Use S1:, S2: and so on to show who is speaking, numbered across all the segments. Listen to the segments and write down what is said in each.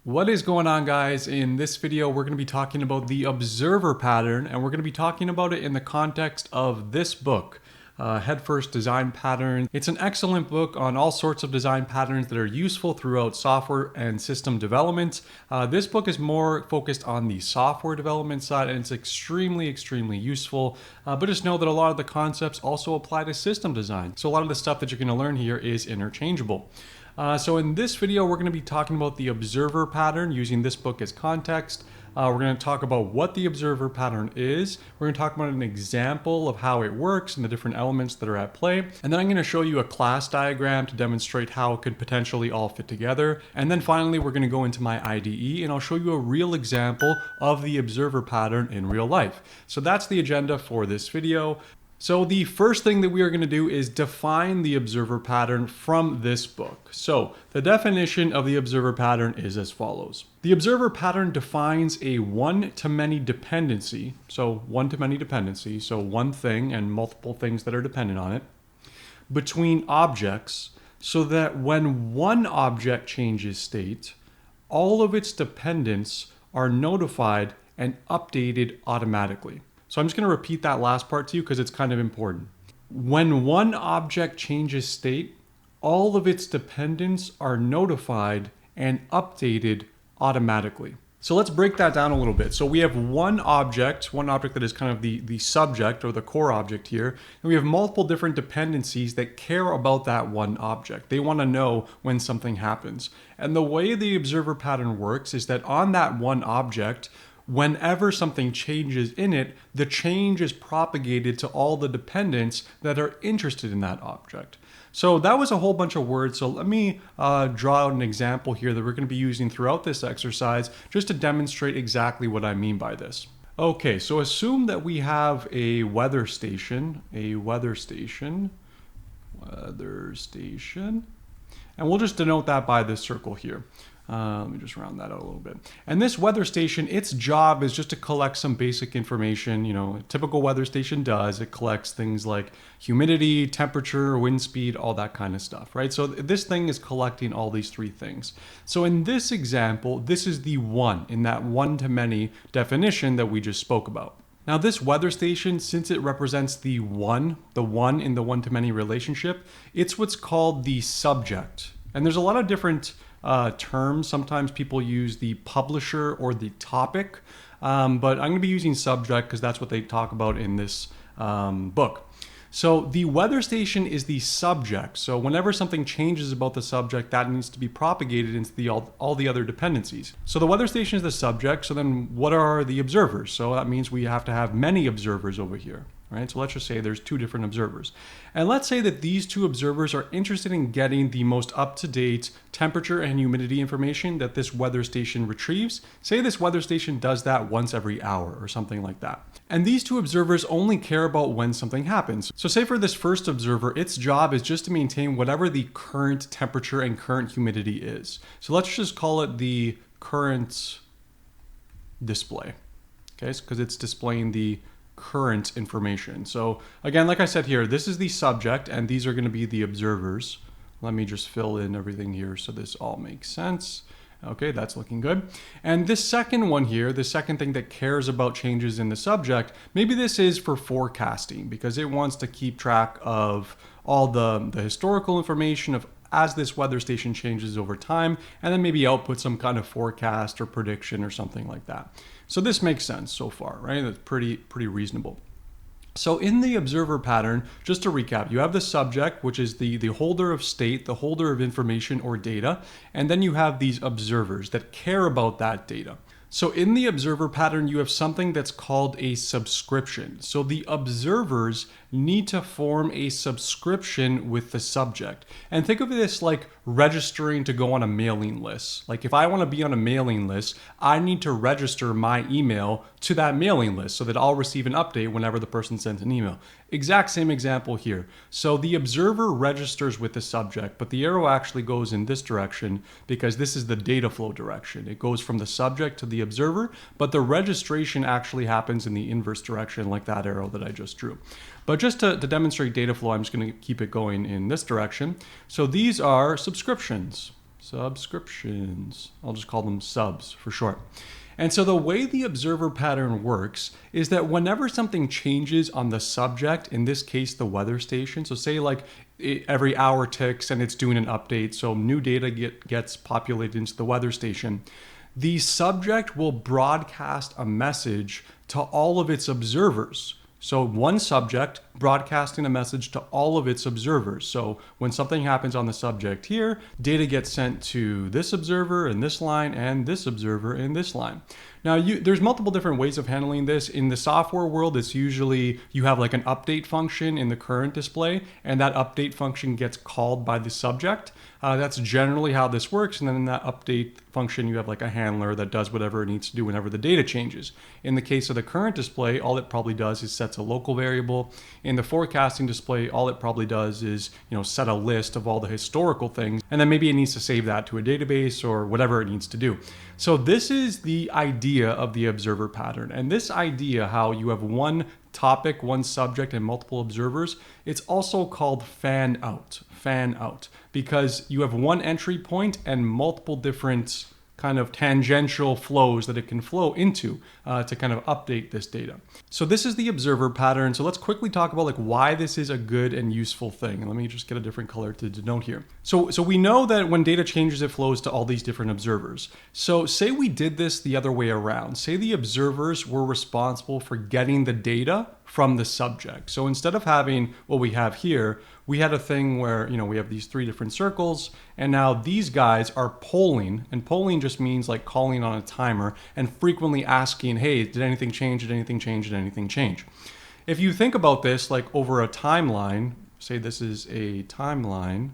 S1: What is going on, guys? In this video, we're going to be talking about the observer pattern, and we're going to be talking about it in the context of this book, Head First Design Pattern. It's an excellent book on all sorts of design patterns that are useful throughout software and system development. This book is more focused on the software development side, and it's extremely useful. But just know that a lot of the concepts also apply to system design. So a lot of the stuff that you're going to learn here is interchangeable. So in this video, we're going to be talking about the observer pattern using this book as context. We're going to talk about what the observer pattern is. We're going to talk about an example of how it works and the different elements that are at play. And then I'm going to show you a class diagram to demonstrate how it could potentially all fit together. And then finally, we're going to go into my IDE and I'll show you a real example of the observer pattern in real life. So that's the agenda for this video. So the first thing that we are going to do is define the observer pattern from this book. So the definition of the observer pattern is as follows. The observer pattern defines a one-to-many dependency. So one-to-many dependency, so one thing and multiple things that are dependent on it, between objects so that when one object changes state, all of its dependents are notified and updated automatically. So I'm just going to repeat that last part to you because it's kind of important. When one object changes state, all of its dependents are notified and updated automatically. So let's break that down a little bit. So we have one object that is kind of the subject or the core object here. And we have multiple different dependencies that care about that one object. They want to know when something happens. And the way the observer pattern works is that on that one object, whenever something changes in it, the change is propagated to all the dependents that are interested in that object. So that was a whole bunch of words. So let me draw out an example here that we're going to be using throughout this exercise just to demonstrate exactly what I mean by this. Okay, so assume that we have a weather station, and we'll just denote that by this circle here. Let me just round that out a little bit. And this weather station, its job is just to collect some basic information. You know, a typical weather station does. It collects things like humidity, temperature, wind speed, all that kind of stuff, right? So this thing is collecting all these three things. So in this example, this is the one in that one-to-many definition that we just spoke about. Now this weather station, since it represents the one in the one-to-many relationship, it's what's called the subject. And there's a lot of different terms. Sometimes people use the publisher or the topic, but I'm going to be using subject because that's what they talk about in this book. So the weather station is the subject. So whenever something changes about the subject, that needs to be propagated into all the other dependencies. So the weather station is the subject. So then what are the observers? So that means we have to have many observers over here. Right? So let's just say there's two different observers. And let's say that these two observers are interested in getting the most up-to-date temperature and humidity information that this weather station retrieves. Say this weather station does that once every hour or something like that. And these two observers only care about when something happens. So say for this first observer, its job is just to maintain whatever the current temperature and current humidity is. So let's just call it the current display. Okay, because it's displaying the current information. So again, like I said here, this is the subject and these are going to be the observers. Let me just fill in everything here so this all makes sense. Okay, that's looking good. And this second one here, the second thing that cares about changes in the subject, maybe this is for forecasting because it wants to keep track of all the historical information of as this weather station changes over time, and then maybe output some kind of forecast or prediction or something like that. So this makes sense so far, right? That's pretty reasonable. So in the observer pattern, just to recap, you have the subject, which is the holder of state, the holder of information or data, and then you have these observers that care about that data. So in the observer pattern, you have something that's called a subscription. So the observers need to form a subscription with the subject. And think of this like registering to go on a mailing list. Like if I want to be on a mailing list, I need to register my email to that mailing list so that I'll receive an update whenever the person sends an email. Exact same example here. So the observer registers with the subject, but the arrow actually goes in this direction because this is the data flow direction. It goes from the subject to the observer, but the registration actually happens in the inverse direction like that arrow that I just drew. But just to demonstrate data flow, I'm just going to keep it going in this direction. So these are subscriptions. Subscriptions. I'll just call them subs for short. And so the way the observer pattern works is that whenever something changes on the subject, in this case, the weather station, so say like every hour ticks and it's doing an update, so new data gets populated into the weather station, the subject will broadcast a message to all of its observers. So one subject broadcasting a message to all of its observers. So when something happens on the subject here, data gets sent to this observer in this line and this observer in this line. Now, there's multiple different ways of handling this. In the software world, it's usually you have like an update function in the current display, and that update function gets called by the subject. That's generally how this works. And then in that update function, you have like a handler that does whatever it needs to do whenever the data changes. In the case of the current display, all it probably does is sets a local variable. In the forecasting display, all it probably does is, set a list of all the historical things, and then maybe it needs to save that to a database or whatever it needs to do. So this is the idea of the observer pattern. And this idea, how you have one topic, one subject, and multiple observers, it's also called fan out, because you have one entry point and multiple different kind of tangential flows that it can flow into to kind of update this data. So this is the observer pattern. So let's quickly talk about like why this is a good and useful thing. And let me just get a different color to denote here. So we know that when data changes, it flows to all these different observers. So say we did this the other way around. Say the observers were responsible for getting the data from the subject. So instead of having what we have here, we had a thing where, we have these three different circles, and now these guys are polling, and polling just means like calling on a timer and frequently asking, hey, did anything change? Did anything change? Did anything change? If you think about this like over a timeline, say this is a timeline,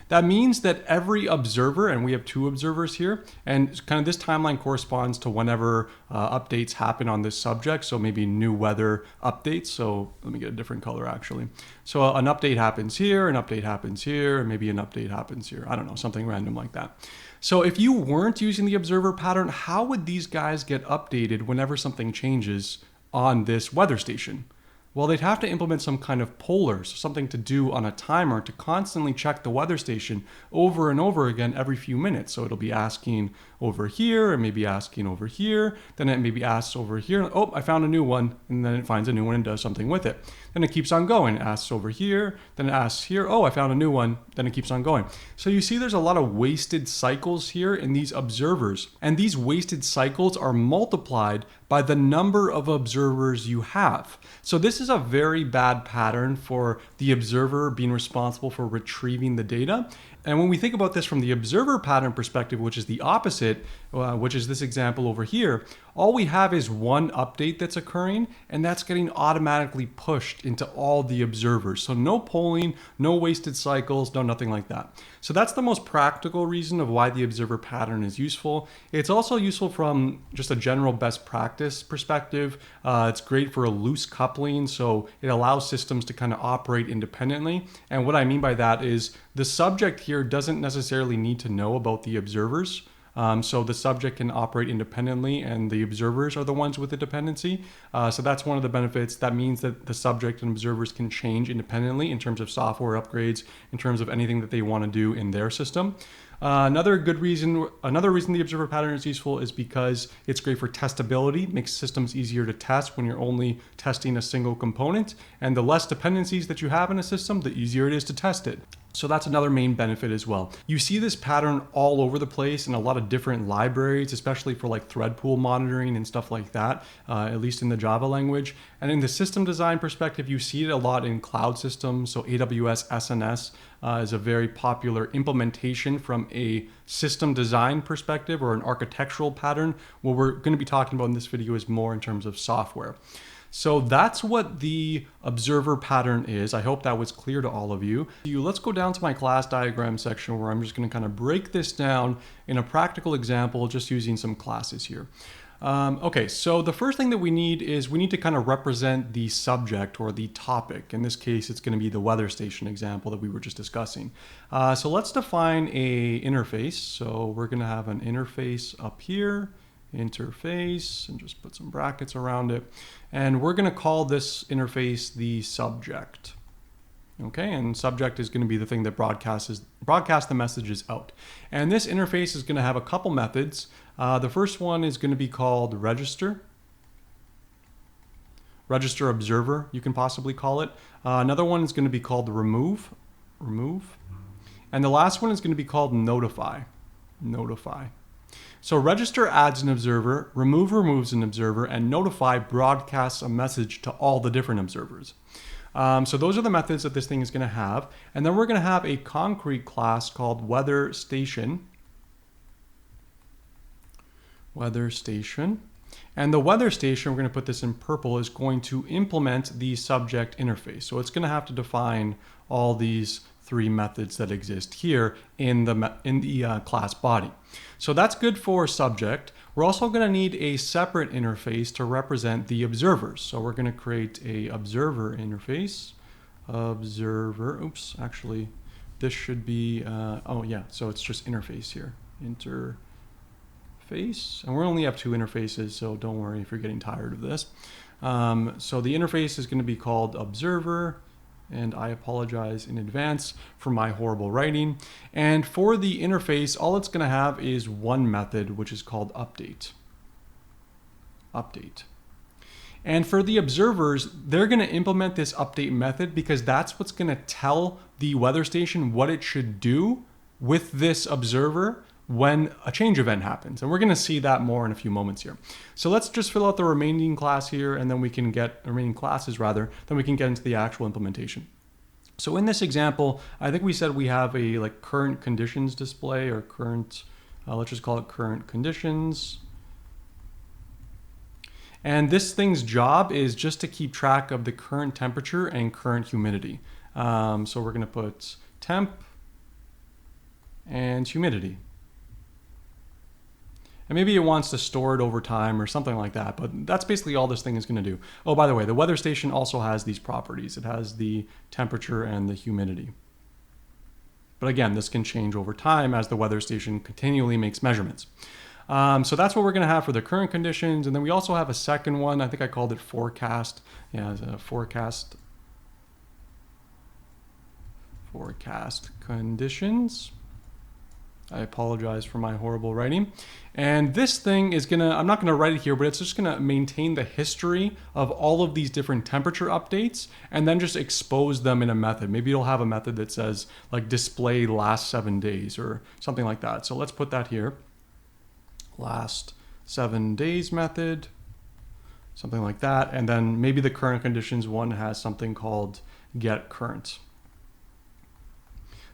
S1: that means that every observer, and we have two observers here, and kind of this timeline corresponds to whenever updates happen on this subject. So maybe new weather updates. So let me get a different color actually. So an update happens here, an update happens here, and maybe an update happens here. I don't know, something random like that. So if you weren't using the observer pattern, how would these guys get updated whenever something changes on this weather station? Well, they'd have to implement some kind of pollers, something to do on a timer to constantly check the weather station over and over again every few minutes. So it'll be asking over here and maybe asking over here. Then it maybe asks over here. Oh, I found a new one. And then it finds a new one and does something with it. Then it keeps on going. It asks over here. Then it asks here. Oh, I found a new one. Then it keeps on going. So you see there's a lot of wasted cycles here in these observers. And these wasted cycles are multiplied by the number of observers you have. So this is a very bad pattern for the observer being responsible for retrieving the data. And when we think about this from the observer pattern perspective, which is the opposite, which is this example over here, all we have is one update that's occurring, and that's getting automatically pushed into all the observers. So no polling, no wasted cycles, no nothing like that. So that's the most practical reason of why the observer pattern is useful. It's also useful from just a general best practice perspective. It's great for a loose coupling, so it allows systems to kind of operate independently. And what I mean by that is the subject here doesn't necessarily need to know about the observers. So the subject can operate independently and the observers are the ones with the dependency. So that's one of the benefits. That means that the subject and observers can change independently in terms of software upgrades, in terms of anything that they want to do in their system. Another reason the observer pattern is useful is because it's great for testability, makes systems easier to test when you're only testing a single component. And the less dependencies that you have in a system, the easier it is to test it. So that's another main benefit as well. You see this pattern all over the place in a lot of different libraries, especially for like thread pool monitoring and stuff like that, at least in the Java language. And in the system design perspective, you see it a lot in cloud systems. So AWS SNS is a very popular implementation from a system design perspective or an architectural pattern. What we're going to be talking about in this video is more in terms of software. So that's what the observer pattern is. I hope that was clear to all of you. Let's go down to my class diagram section where I'm just going to kind of break this down in a practical example, just using some classes here. Okay, so the first thing that we need to kind of represent the subject or the topic. In this case, it's going to be the weather station example that we were just discussing. So let's define a interface. So we're going to have an interface up here. Interface, and just put some brackets around it. And we're going to call this interface the subject. Okay, and subject is going to be the thing that broadcasts the messages out. And this interface is going to have a couple methods. The first one is going to be called register observer, you can possibly call it. Another one is going to be called remove. And the last one is going to be called notify. So register adds an observer, remove removes an observer, and notify broadcasts a message to all the different observers. So those are the methods that this thing is going to have. And then we're going to have a concrete class called weather station. And the weather station, we're going to put this in purple, is going to implement the subject interface. So it's going to have to define all these three methods that exist here in the class body. So that's good for subject. We're also going to need a separate interface to represent the observers. So we're going to create a observer interface. Actually, this should be, so it's just interface here. Interface, and we only have two interfaces, so don't worry if you're getting tired of this. So the interface is going to be called observer, and I apologize in advance for my horrible writing. And for the interface, all it's going to have is one method, which is called update. And for the observers, they're going to implement this update method because that's what's going to tell the weather station what it should do with this observer when a change event happens. And we're going to see that more in a few moments here. So let's just fill out the remaining class here, and then we can get remaining classes rather, then we can get into the actual implementation. So in this example, I think we said we have a current conditions display, or current, let's just call it current conditions. And this thing's job is just to keep track of the current temperature and current humidity. So we're going to put temp and humidity. And maybe it wants to store it over time or something like that, but that's basically all this thing is going to do. Oh, by the way, the weather station also has these properties. It has the temperature and the humidity. But again, this can change over time as the weather station continually makes measurements. So that's what we're going to have for the current conditions. And then we also have a second one. I think I called it forecast. Yeah, forecast conditions. I apologize for my horrible writing. And this thing is I'm not gonna write it here, but it's just gonna maintain the history of all of these different temperature updates and then just expose them in a method. Maybe it'll have a method that says display last 7 days or something like that. So let's put that here. Last 7 days method, something like that. And then maybe the current conditions one has something called get current.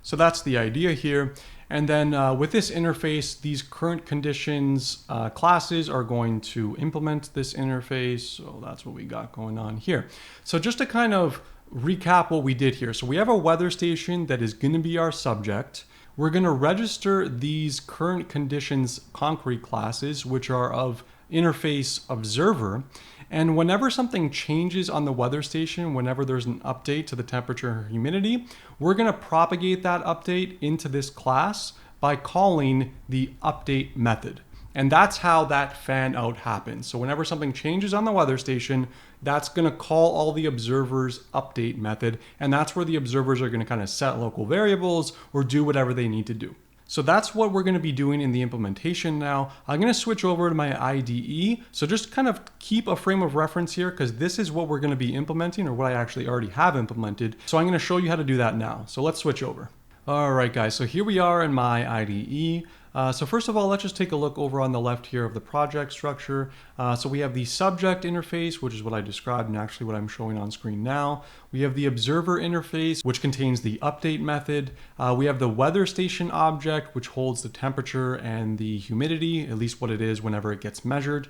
S1: So that's the idea here. And then with this interface, these current conditions classes are going to implement this interface. So that's what we got going on here. So just to kind of recap what we did here. So we have a weather station that is going to be our subject. We're going to register these current conditions concrete classes, which are of interface observer. And whenever something changes on the weather station, whenever there's an update to the temperature or humidity, we're going to propagate that update into this class by calling the update method. And that's how that fan out happens. So whenever something changes on the weather station, that's going to call all the observers update method. And that's where the observers are going to kind of set local variables or do whatever they need to do. So that's what we're going to be doing in the implementation now. I'm going to switch over to my IDE. So just kind of keep a frame of reference here because this is what we're going to be implementing or what I actually already have implemented. So I'm going to show you how to do that now. So let's switch over. All right, guys, so here we are in my IDE. So first of all, let's just take a look over on the left here of the project structure. So we have the subject interface, which is what I described and actually what I'm showing on screen now. We have the observer interface, which contains the update method. We have the weather station object, which holds the temperature and the humidity, at least what it is whenever it gets measured.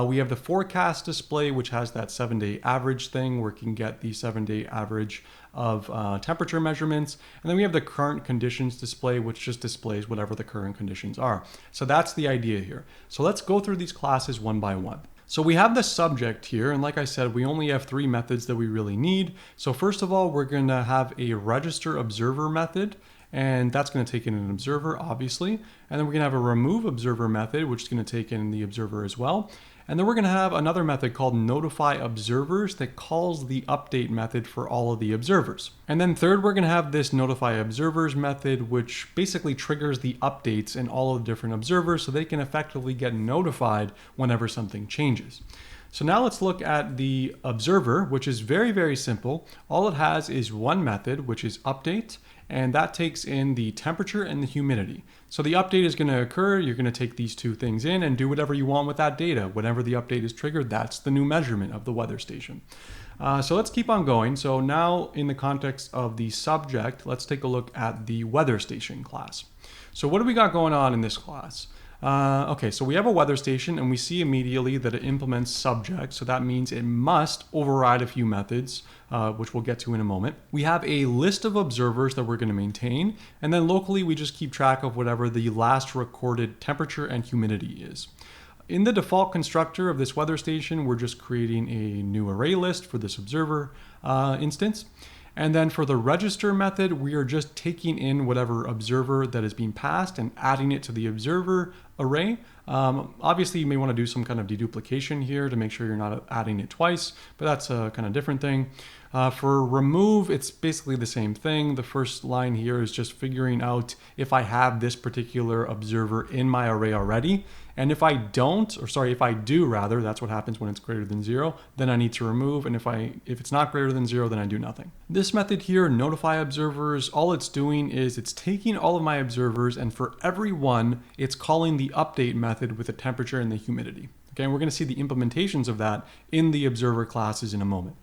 S1: We have the forecast display, which has that 7-day average thing where you can get the 7-day average of temperature measurements. And then we have the current conditions display, which just displays whatever the current conditions are. So that's the idea here. So let's go through these classes one by one. So we have the subject here, and like I said, we only have 3 methods that we really need. So first of all, we're going to have a register observer method, and that's going to take in an observer, obviously. And then we're going to have a remove observer method, which is going to take in the observer as well. And then we're going to have another method called notify observers that calls the update method for all of the observers. And then third, we're going to have this notify observers method, which basically triggers the updates in all of the different observers so they can effectively get notified whenever something changes. So now let's look at the observer, which is very, very simple. All it has is one method, which is update, and that takes in the temperature and the humidity. So the update is going to occur. You're going to take these two things in and do whatever you want with that data. Whenever the update is triggered, that's the new measurement of the weather station. So let's keep on going. So now in the context of the subject, let's take a look at the weather station class. So what do we got going on in this class? Okay, so we have a weather station and we see immediately that it implements subject. So that means it must override a few methods, which we'll get to in a moment. We have a list of observers that we're going to maintain. And then locally, we just keep track of whatever the last recorded temperature and humidity is. In the default constructor of this weather station, we're just creating a new array list for this observer instance. And then for the register method, we are just taking in whatever observer that is being passed and adding it to the observer array. Obviously, you may want to do some kind of deduplication here to make sure you're not adding it twice, but that's a kind of different thing. For remove, it's basically the same thing. The first line here is just figuring out if I have this particular observer in my array already. And if I don't, or sorry, if I do rather, that's what happens when it's greater than 0, then I need to remove. And if it's not greater than 0, then I do nothing. This method here, notify observers, all it's doing is it's taking all of my observers, and for every one, it's calling the update method with the temperature and the humidity. Okay, and we're going to see the implementations of that in the observer classes in a moment.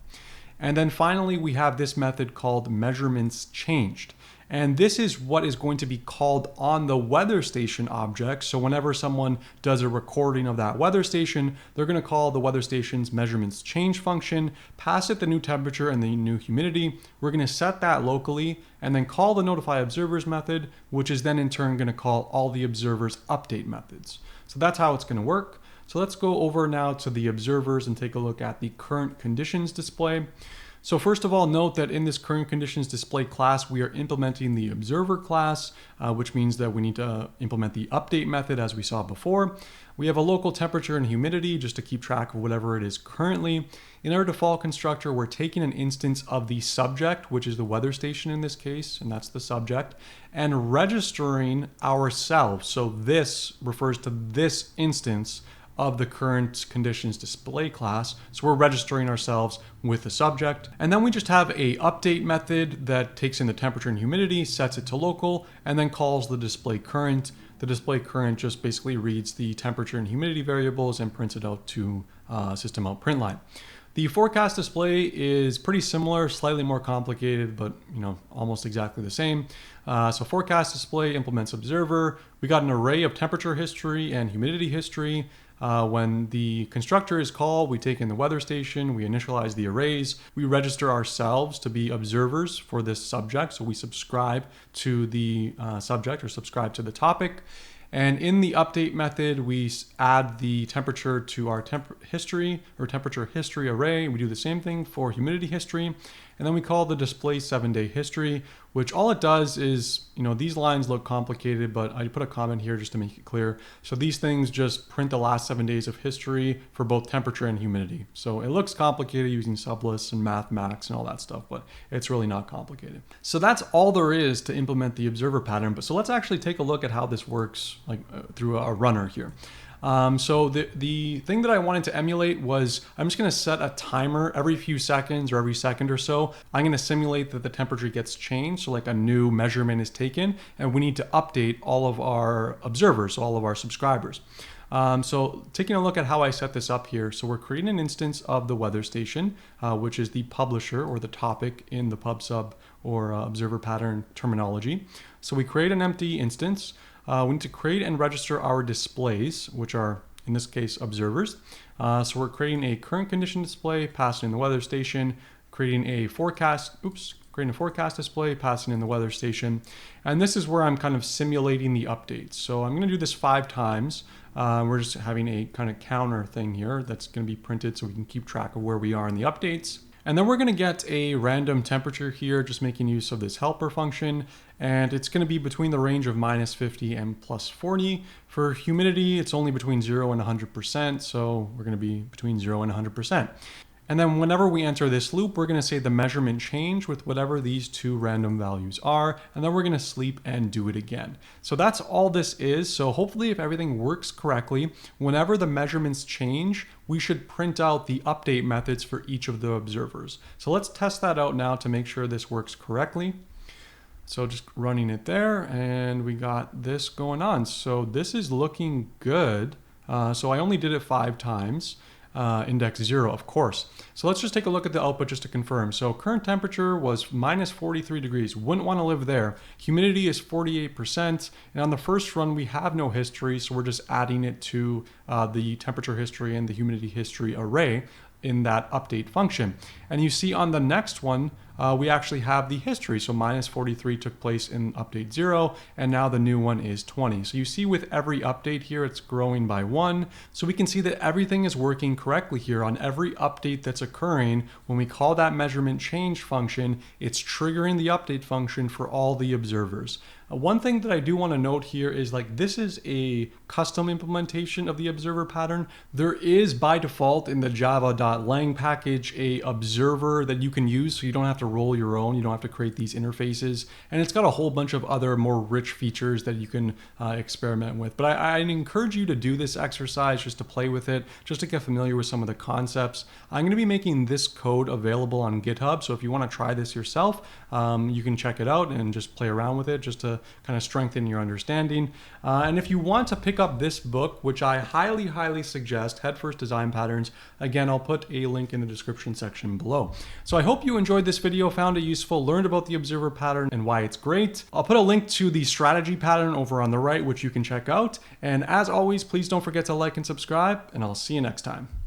S1: And then finally, we have this method called measurements changed. And this is what is going to be called on the weather station object. So whenever someone does a recording of that weather station, they're going to call the weather station's measurements change function, pass it the new temperature and the new humidity. We're going to set that locally and then call the notify observers method, which is then in turn going to call all the observers update methods. So that's how it's going to work. So let's go over now to the observers and take a look at the current conditions display. So first of all, note that in this current conditions display class, we are implementing the observer class, which means that we need to implement the update method as we saw before. We have a local temperature and humidity just to keep track of whatever it is currently. In our default constructor, we're taking an instance of the subject, which is the weather station in this case, and that's the subject, and registering ourselves. So this refers to this instance of the current conditions display class. So we're registering ourselves with the subject. And then we just have a update method that takes in the temperature and humidity, sets it to local, and then calls the display current. The display current just basically reads the temperature and humidity variables and prints it out to system out print line. The forecast display is pretty similar, slightly more complicated, but almost exactly the same. So forecast display implements observer. We got an array of temperature history and humidity history. When the constructor is called, we take in the weather station, we initialize the arrays, we register ourselves to be observers for this subject. So we subscribe to the subject or subscribe to the topic. And in the update method, we add the temperature to our history or temperature history array. We do the same thing for humidity history. And then we call the display 7-day history, which all it does is, these lines look complicated, but I put a comment here just to make it clear. So these things just print the last 7 days of history for both temperature and humidity. So it looks complicated using sublists and mathmax and all that stuff, but it's really not complicated. So that's all there is to implement the observer pattern. But so let's actually take a look at how this works through a runner here. So the thing that I wanted to emulate was I'm just going to set a timer every few seconds or every second or so. I'm going to simulate that the temperature gets changed. So like a new measurement is taken and we need to update all of our observers, so all of our subscribers. So taking a look at how I set this up here. So we're creating an instance of the weather station, which is the publisher or the topic in the PubSub or observer pattern terminology. So we create an empty instance. We need to create and register our displays, which are, in this case, observers. So we're creating a current condition display, passing in the weather station, creating a forecast display, passing in the weather station. And this is where I'm kind of simulating the updates. So I'm going to do this 5 times. We're just having a kind of counter thing here that's going to be printed so we can keep track of where we are in the updates. And then we're going to get a random temperature here, just making use of this helper function. And it's going to be between the range of minus 50 and plus 40. For humidity, it's only between 0 and 100%. So we're going to be between 0 and 100%. And then whenever we enter this loop, we're going to say the measurement change with whatever these two random values are. And then we're going to sleep and do it again. So that's all this is. So hopefully if everything works correctly, whenever the measurements change, we should print out the update methods for each of the observers. So let's test that out now to make sure this works correctly. So just running it there, and we got this going on. So this is looking good. So I only did it 5 times. Index 0, of course. So let's just take a look at the output just to confirm. So current temperature was minus 43 degrees. Wouldn't want to live there. Humidity is 48%. And on the first run, we have no history. So we're just adding it to the temperature history and the humidity history array in that update function. And you see on the next one, we actually have the history. So minus 43 took place in update 0, and now the new one is 20. So you see with every update here, it's growing by 1. So we can see that everything is working correctly here on every update that's occurring. When we call that measurement change function, it's triggering the update function for all the observers. One thing that I do want to note here is like this is a custom implementation of the observer pattern. There is by default in the java.lang package a observer that you can use, so you don't have to roll your own. You don't have to create these interfaces, and it's got a whole bunch of other more rich features that you can experiment with. But I encourage you to do this exercise just to play with it, just to get familiar with some of the concepts. I'm going to be making this code available on GitHub, so if you want to try this yourself, you can check it out and just play around with it just to kind of strengthen your understanding. And if you want to pick up this book, which I highly suggest, Head First Design Patterns, again, I'll put a link in the description section below. So I hope you enjoyed this video, found it useful, learned about the observer pattern and why it's great. I'll put a link to the strategy pattern over on the right, which you can check out. And as always, please don't forget to like and subscribe, and I'll see you next time.